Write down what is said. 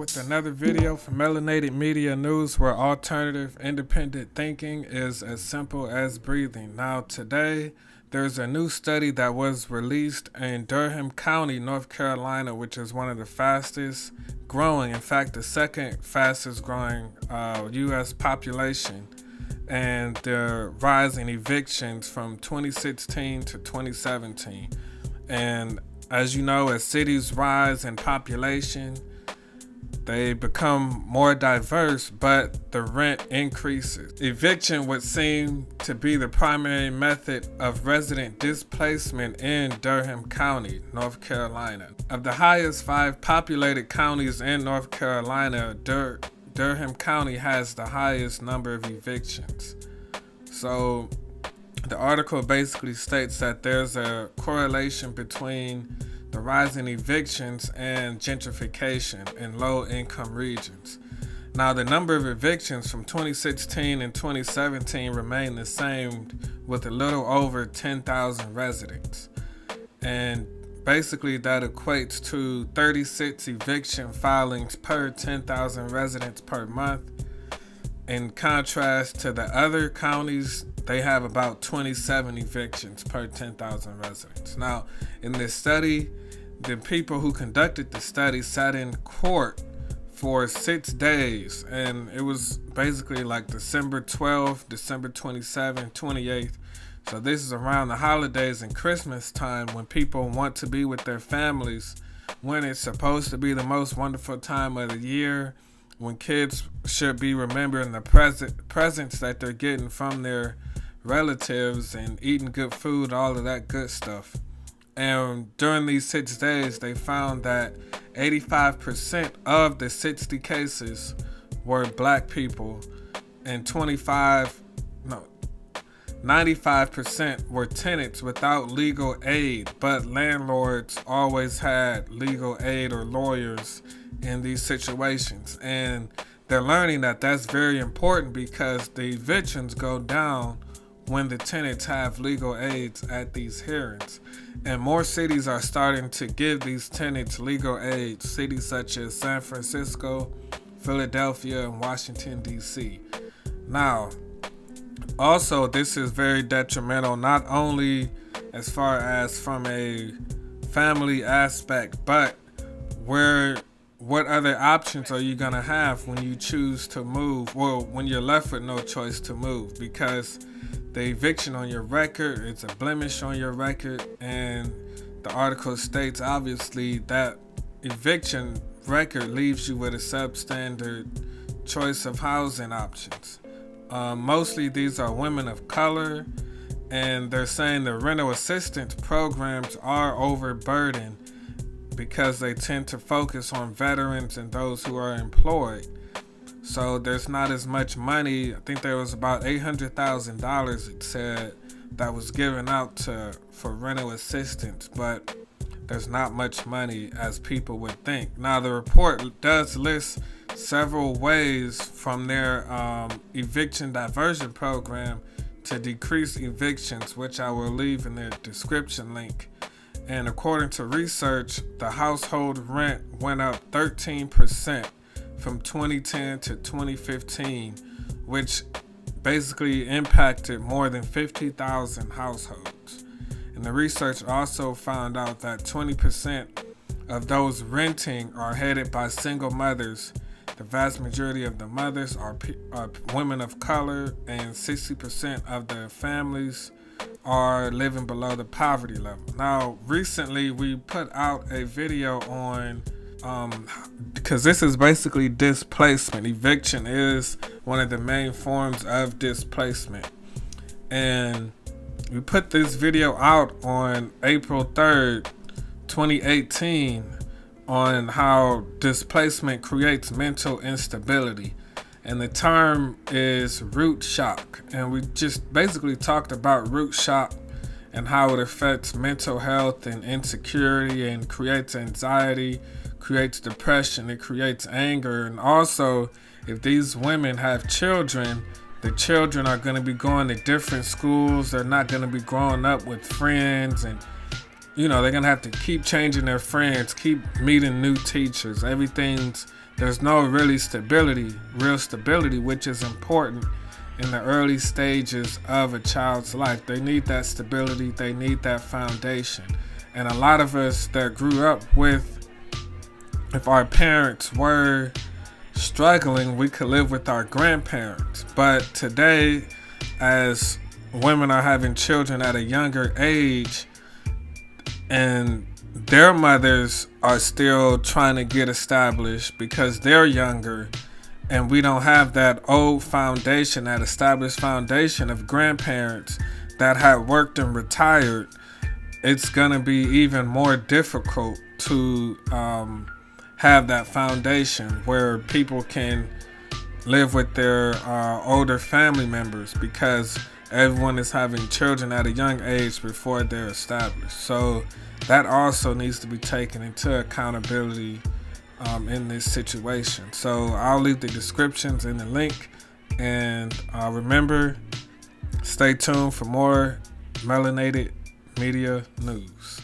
with another video from Melanated Media News, where alternative independent thinking is as simple as breathing. Now today there's a new study that was released in Durham County, North Carolina, which is one of the fastest growing, in fact the second fastest growing U.S. population, and the rise in evictions from 2016 to 2017. And as you know, as cities rise in population, they become more diverse, but the rent increases. Eviction would seem to be the primary method of resident displacement in Durham County, North Carolina. Of the highest 5 populated counties in North Carolina, Durham County has the highest number of evictions. So the article basically states that there's a correlation between the rise in evictions and gentrification in low-income regions. Now, the number of evictions from 2016 and 2017 remain the same, with a little over 10,000 residents. And basically that equates to 36 eviction filings per 10,000 residents per month. In contrast to the other counties, they have about 27 evictions per 10,000 residents. Now, in this study, the people who conducted the study sat in court for 6 days, and it was basically like December 12th, December 27th, 28th. So this is around the holidays and Christmas time, when people want to be with their families, when it's supposed to be the most wonderful time of the year, when kids should be remembering the presents that they're getting from their relatives and eating good food, all of that good stuff. And during these 6 days, they found that 85% of the 60 cases were black people, and 95% were tenants without legal aid, but landlords always had legal aid or lawyers in these situations. And they're learning that that's very important, because the evictions go down when the tenants have legal aids at these hearings. And more cities are starting to give these tenants legal aid, cities such as San Francisco, Philadelphia, and Washington, D.C. Now, also, this is very detrimental, not only as far as from a family aspect, but what other options are you going to have when you choose to move? Well, when you're left with no choice to move, because the eviction on your record, it's a blemish on your record. And the article states, obviously, that eviction record leaves you with a substandard choice of housing options. Mostly these are women of color, and they're saying the rental assistance programs are overburdened because they tend to focus on veterans and those who are employed. So there's not as much money. I think there was about $800,000, it said, that was given out for rental assistance, but there's not much money as people would think. Now, the report does list several ways from their eviction diversion program to decrease evictions, which I will leave in the description link. And according to research, the household rent went up 13% from 2010 to 2015, which basically impacted more than 50,000 households. And the research also found out that 20% of those renting are headed by single mothers. The vast majority of the mothers are women of color, and 60% of the families are living below the poverty level. Now, recently we put out a video on, because this is basically displacement. Eviction is one of the main forms of displacement. And we put this video out on April 3rd, 2018, on how displacement creates mental instability. And the term is root shock. And we just basically talked about root shock and how it affects mental health and insecurity, and creates anxiety, creates depression, it creates anger. And also, if these women have children, the children are going to be going to different schools. They're not going to be growing up with friends, and they're going to have to keep changing their friends, keep meeting new teachers. Everything's there's no real stability, which is important in the early stages of a child's life. They need that stability, they need that foundation. And a lot of us that grew up with, if our parents were struggling, we could live with our grandparents. But today, as women are having children at a younger age, and their mothers are still trying to get established because they're younger, and we don't have that old foundation, that established foundation of grandparents that had worked and retired, it's gonna be even more difficult to have that foundation where people can live with their older family members, because everyone is having children at a young age before they're established. So that also needs to be taken into accountability in this situation. So I'll leave the descriptions in the link, and remember, stay tuned for more melanated media news.